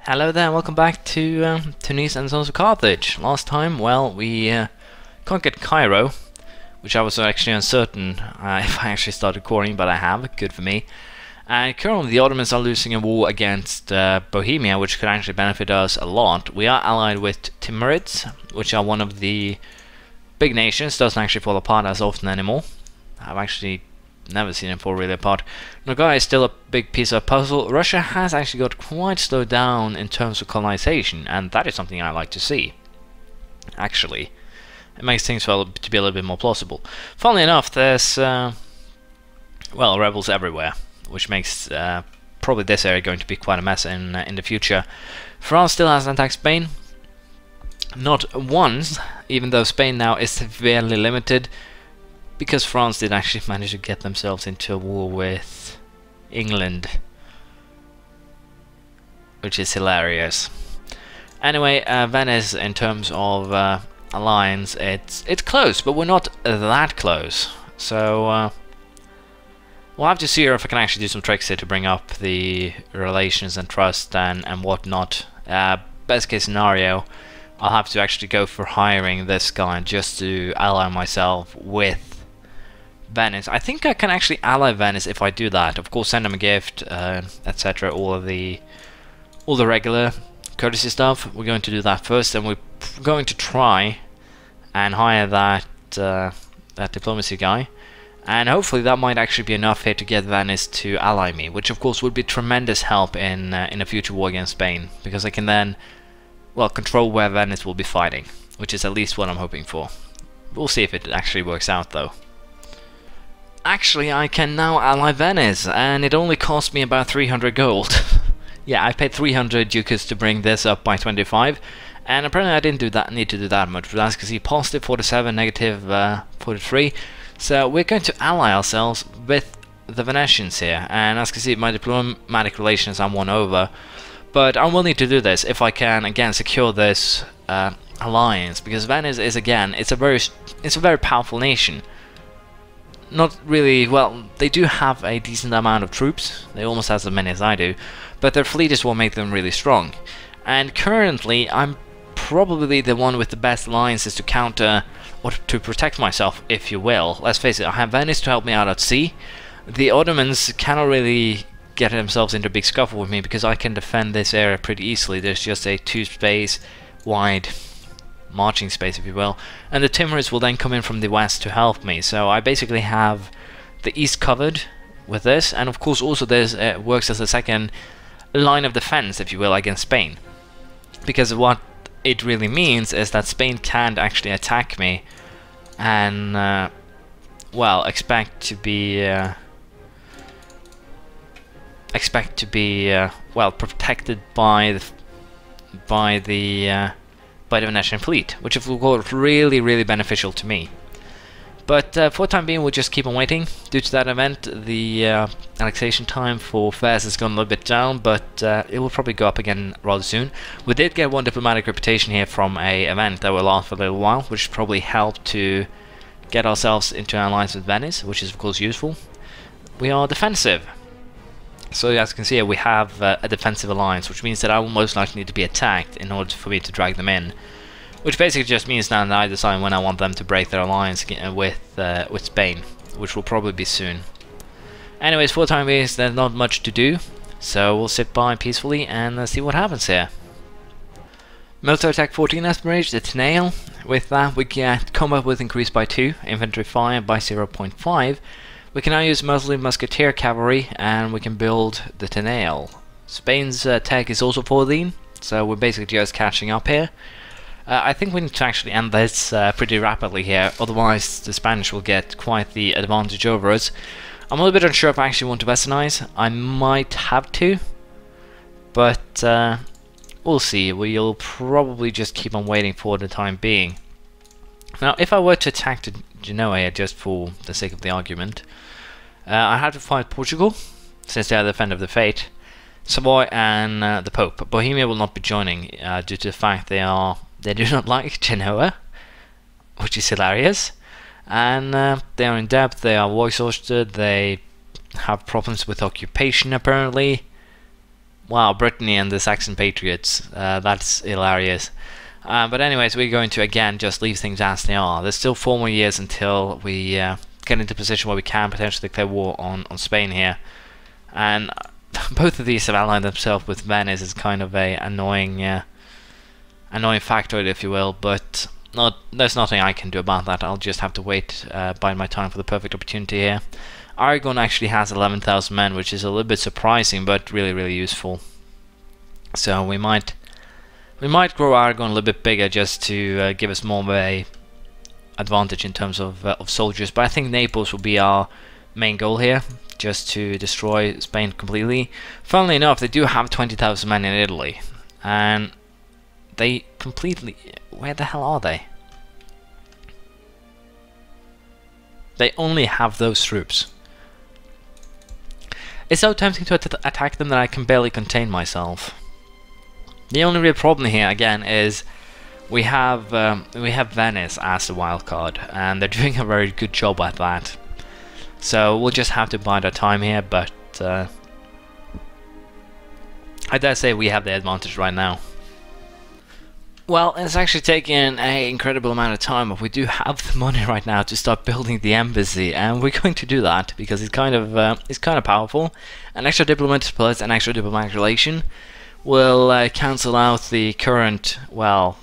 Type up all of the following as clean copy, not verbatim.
Hello there, welcome back to Tunis and Sons of Carthage. Last time, well, we conquered Cairo, which I was actually uncertain if I actually started recording, but I have, good for me. And currently the Ottomans are losing a war against Bohemia, which could actually benefit us a lot. We are allied with Timurids, which are one of the big nations, doesn't actually fall apart as often anymore. I've actually never seen them fall really apart. Nogai is still a big piece of puzzle. Russia has actually got quite slowed down in terms of colonization, and that is something I like to see. Actually, it makes things to be a little bit more plausible. Funnily enough, there's well, rebels everywhere, which makes probably this area going to be quite a mess in the future. France still hasn't attacked Spain, not once, even though Spain now is severely limited, because France did actually manage to get themselves into a war with England, which is hilarious. Anyway, Venice, in terms of alliance, it's close, but we're not that close. So we'll have to see if I can actually do some tricks here to bring up the relations and trust and whatnot. Best case scenario, I'll have to actually go for hiring this guy just to ally myself with Venice. I think I can actually ally Venice if I do that. Of course, send them a gift, etc. All the regular courtesy stuff. We're going to do that first, and we're going to try and hire that that diplomacy guy, and hopefully that might actually be enough here to get Venice to ally me, which of course would be tremendous help in a future war against Spain, because I can then, well, control where Venice will be fighting, which is at least what I'm hoping for. We'll see if it actually works out though. Actually, I can now ally Venice, and it only cost me about 300 gold. Yeah, I paid 300 ducats to bring this up by 25, and apparently I didn't need to do that much. But as you can see, positive 47, negative 43. So we're going to ally ourselves with the Venetians here, and as you can see, my diplomatic relations I'm won over. But I'm willing to do this if I can again secure this alliance, because Venice is it's a very powerful nation. Not really, well, they do have a decent amount of troops, they almost have as many as I do, but their fleet is what makes them really strong. And currently, I'm probably the one with the best alliances to counter, or to protect myself, if you will. Let's face it, I have Venice to help me out at sea. The Ottomans cannot really get themselves into a big scuffle with me, because I can defend this area pretty easily. There's just a 2-space wide marching space, if you will, and the Timurids will then come in from the west to help me. So I basically have the east covered with this, and of course also there's works as a second line of defense, if you will, against Spain, because what it really means is that Spain can't actually attack me and well, expect to be well, protected by the Venetian fleet, which is of course really beneficial to me. But for the time being, we'll just keep on waiting. Due to that event, the annexation time for Fez has gone a little bit down, but it will probably go up again rather soon. We did get one diplomatic reputation here from a event that will last for a little while, which probably helped to get ourselves into an alliance with Venice, which is of course useful. We are defensive. So as you can see here, we have a defensive alliance, which means that I will most likely need to be attacked in order for me to drag them in. Which basically just means now that I decide when I want them to break their alliance with Spain, which will probably be soon. Anyways, for the time being, there's not much to do, so we'll sit by peacefully and see what happens here. Military attack 14 has been reached, it's nail. With that, we get combat width increased by 2, infantry fire by 0.5. We can now use mostly musketeer cavalry, and we can build the Tenail. Spain's tech is also 14, so we're basically just catching up here. I think we need to actually end this pretty rapidly here, otherwise the Spanish will get quite the advantage over us. I'm a little bit unsure if I actually want to westernize. I might have to, but we'll see. We'll probably just keep on waiting for the time being. Now, if I were to attack Genoa here, just for the sake of the argument, I have to fight Portugal, since they are the Defender of the Faith, Savoy and the Pope. Bohemia will not be joining due to the fact they do not like Genoa, which is hilarious, and they are in debt, they are war exhausted, they have problems with occupation apparently, Wow, Brittany and the Saxon Patriots. That's hilarious. But anyways, we're going to again just leave things as they are. There's still 4 more years until we get into a position where we can potentially declare war on Spain here. And both of these have allied themselves with Venice. Is kind of a annoying factoid, if you will, but there's nothing I can do about that. I'll just have to wait, bide my time for the perfect opportunity here. Aragon actually has 11,000 men, which is a little bit surprising, but really, really useful. So we might grow Aragon a little bit bigger just to give us more of a advantage in terms of soldiers. But I think Naples will be our main goal here, just to destroy Spain completely. Funnily enough, they do have 20,000 men in Italy, and they completely... Where the hell are they? They only have those troops. It's so tempting to attack them that I can barely contain myself. The only real problem here, again, is we have Venice as the wild card, and they're doing a very good job at that. So we'll just have to bide our time here, but I dare say we have the advantage right now. Well, it's actually taken an incredible amount of time, but we do have the money right now to start building the embassy, and we're going to do that because it's kind of powerful. An extra diplomat plus an extra diplomatic relation will cancel out the current, well,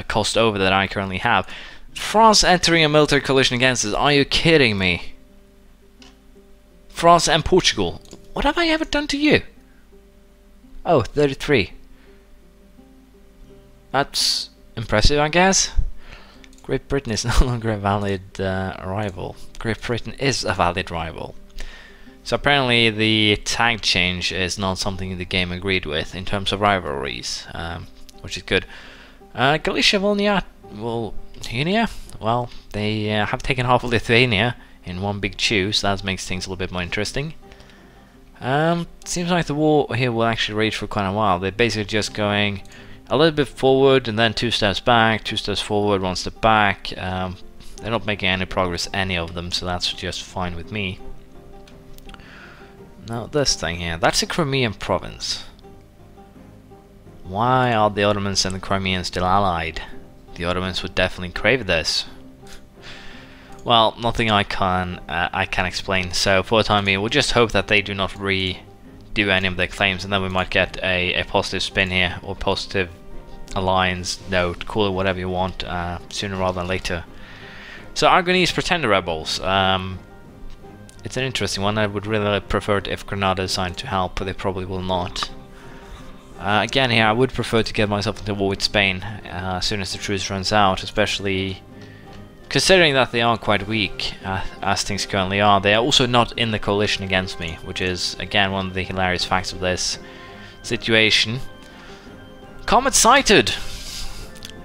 cost over that I currently have. France entering a military coalition against us. Are you kidding me? France and Portugal. What have I ever done to you? Oh, 33. That's impressive, I guess. Great Britain is no longer a valid rival. Great Britain is a valid rival. So apparently the tag change is not something the game agreed with in terms of rivalries, which is good. Galicia, Volhynia, well, they have taken half of Lithuania in one big chew, so that makes things a little bit more interesting. Seems like the war here will actually rage for quite a while. They're basically just going a little bit forward and then 2 steps back, 2 steps forward, 1 step back. They're not making any progress, any of them, so that's just fine with me. Now this thing here, that's a Crimean province. Why are the Ottomans and the Crimeans still allied? The Ottomans would definitely crave this. Well, nothing I can explain, so for the time being we'll just hope that they do not redo any of their claims, and then we might get a positive spin here, or positive alliance, note, call it whatever you want, sooner rather than later. So Aragonese pretender rebels, it's an interesting one. I would really prefer it if Granada decided to help, but they probably will not. Again here, I would prefer to get myself into war with Spain as soon as the truce runs out, especially considering that they are quite weak as things currently are. They are also not in the coalition against me, which is again one of the hilarious facts of this situation. Comet sighted!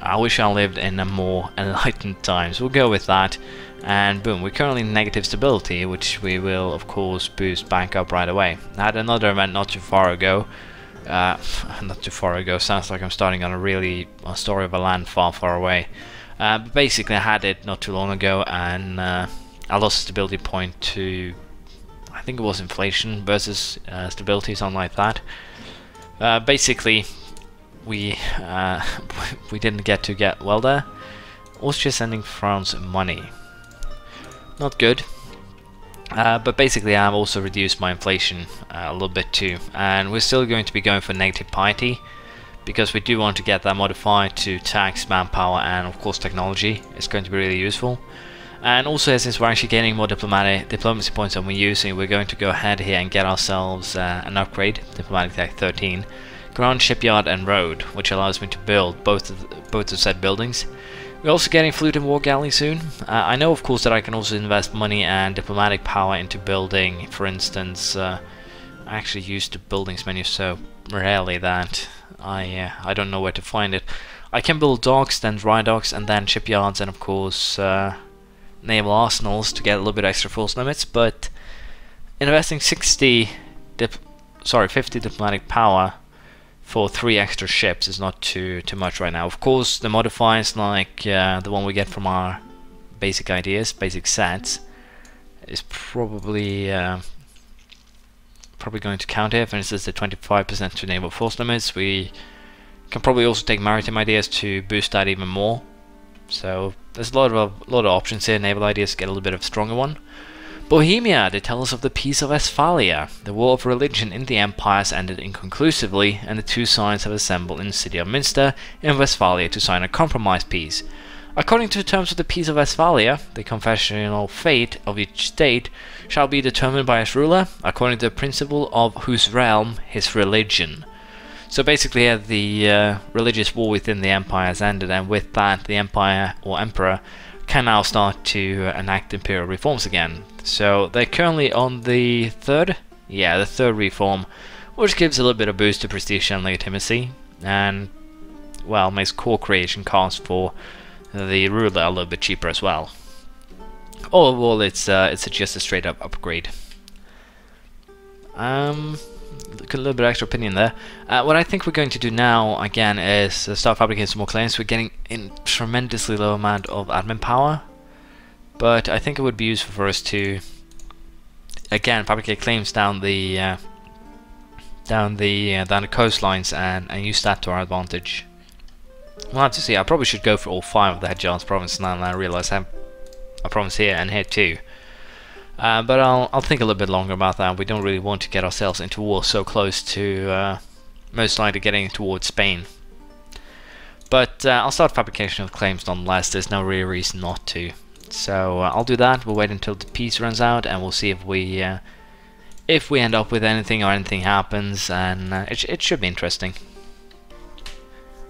I wish I lived in a more enlightened times. We'll go with that. And boom, we're currently in negative stability, which we will of course boost back up right away. I had another event not too far ago. Sounds like I'm starting on a story of a land far, far away. But basically I had it not too long ago, and I lost stability point to, I think it was inflation versus stability, something like that. Basically we didn't get well there. Austria sending France money. Not good. But basically I've also reduced my inflation a little bit too, and we're still going to be going for negative piety, because we do want to get that modified to tax, manpower, and of course technology. It's going to be really useful. And also, since we're actually getting more diplomacy points than we're using, we're going to go ahead here and get ourselves an upgrade, diplomatic tech 13, ground, shipyard, and road, which allows me to build both of said buildings. We're also getting fleet and war galley soon. I know of course that I can also invest money and diplomatic power into building, for instance, I actually use the buildings menu so rarely that I don't know where to find it. I can build docks, then dry docks, and then shipyards, and of course naval arsenals to get a little bit extra force limits, but investing 50 diplomatic power for 3 extra ships is not too much right now. Of course, the modifiers like the one we get from our basic ideas, basic sets, is probably probably going to count here. For instance, the 25% to naval force limits. We can probably also take maritime ideas to boost that even more. So there's a lot of options here. Naval ideas get a little bit of a stronger one. Bohemia, they tell us of the Peace of Westphalia. The war of religion in the empire has ended inconclusively, and the two sides have assembled in the city of Münster in Westphalia to sign a compromise peace. According to the terms of the Peace of Westphalia, the confessional fate of each state shall be determined by its ruler, according to the principle of whose realm his religion. So basically, the religious war within the empire has ended, and with that, the empire or emperor can now start to enact imperial reforms again. So they're currently on the third reform, which gives a little bit of boost to prestige and legitimacy, and well, makes core creation costs for the ruler a little bit cheaper as well. All in all, it's just a straight up upgrade. Look a little bit extra opinion there. What I think we're going to do now again is start fabricating some more claims. We're getting in tremendously low amount of admin power, but I think it would be useful for us to again fabricate claims down the coastlines and use that to our advantage. We'll have to see. I probably should go for all 5 of the Headjars provinces now, and I realise I have a province here and here too. But I'll think a little bit longer about that. We don't really want to get ourselves into war so close to most likely getting towards Spain. But I'll start fabrication of claims nonetheless. There's no real reason not to. So I'll do that. We'll wait until the peace runs out, and we'll see if we end up with anything or anything happens, and it should be interesting.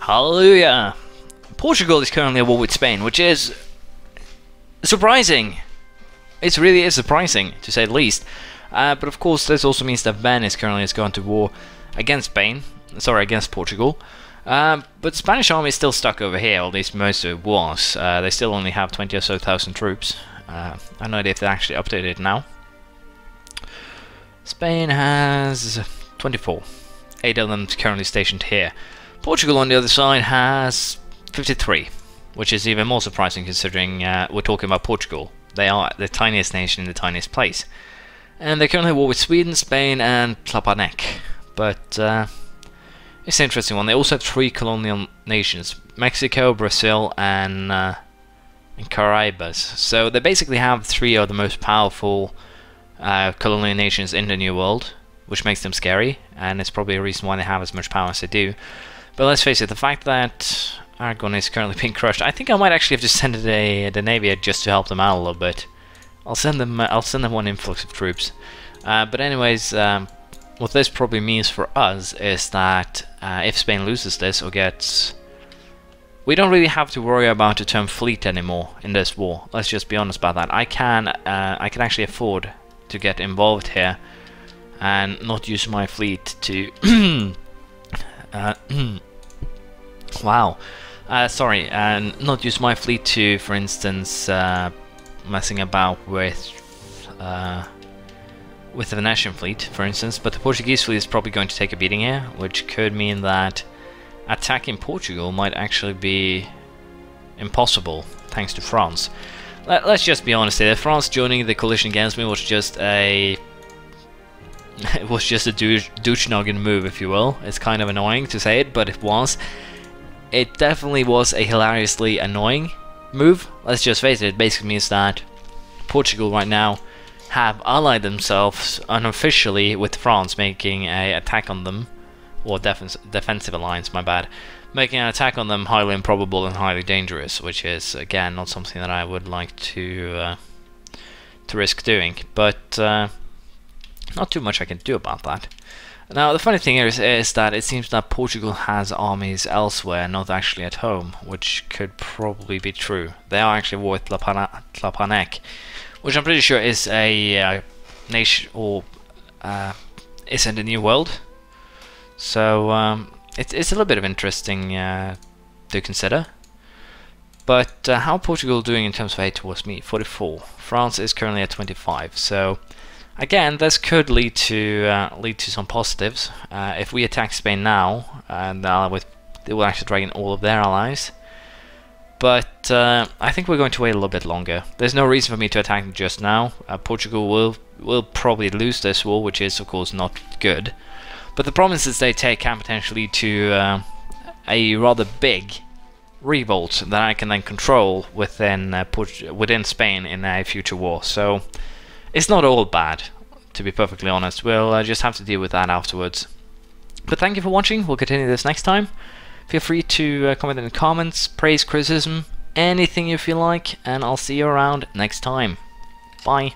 Hallelujah! Portugal is currently at war with Spain, which is surprising. It really is surprising, to say the least. But of course, this also means that Venice currently is going to war against against Portugal. But the Spanish army is still stuck over here, or at least most of it was. They still only have 20 or so thousand troops. I have no idea if they actually updated it now. Spain has 24. 8 of them currently stationed here. Portugal, on the other side, has 53, which is even more surprising considering we're talking about Portugal. They are the tiniest nation in the tiniest place. And they're currently at war with Sweden, Spain, and Tlemcen. But it's an interesting one. They also have 3 colonial nations: Mexico, Brazil, and Caribas. So they basically have 3 of the most powerful colonial nations in the New World, which makes them scary, and it's probably a reason why they have as much power as they do. But let's face it, the fact that Aragon is currently being crushed, I think I might actually have to send the navy just to help them out a little bit. I'll send them one influx of troops. But anyways, what this probably means for us is that if Spain loses this or gets, we don't really have to worry about the term fleet anymore in this war. Let's just be honest about that. I can actually afford to get involved here and not use my fleet to wow. Sorry, and not use my fleet to, for instance, messing about with the Venetian fleet, for instance, but the Portuguese fleet is probably going to take a beating here, which could mean that attacking Portugal might actually be impossible, thanks to France. Let's just be honest here, France joining the coalition against me was just a douche-noggin move, if you will. It's kind of annoying to say it, but it was. It definitely was a hilariously annoying move. Let's just face it, it basically means that Portugal right now have allied themselves unofficially with France, making an attack on them, or defensive alliance, my bad, making an attack on them highly improbable and highly dangerous, which is, again, not something that I would like to risk doing, but not too much I can do about that. Now, the funny thing is that it seems that Portugal has armies elsewhere, not actually at home, which could probably be true. They are actually at war with Tlemcen, which I'm pretty sure is a nation, or is in the New World. So it's a little bit of interesting to consider. But how Portugal doing in terms of aid towards me? 44. France is currently at 25. So again, this could lead to some positives. If we attack Spain now, and they will actually drag in all of their allies. But I think we're going to wait a little bit longer. There's no reason for me to attack them just now. Portugal will probably lose this war, which is of course not good. But the provinces they take can potentially to a rather big revolt that I can then control within within Spain in a future war. So it's not all bad, to be perfectly honest. We'll just have to deal with that afterwards. But thank you for watching. We'll continue this next time. Feel free to comment in the comments, praise, criticism, anything you feel like, and I'll see you around next time. Bye.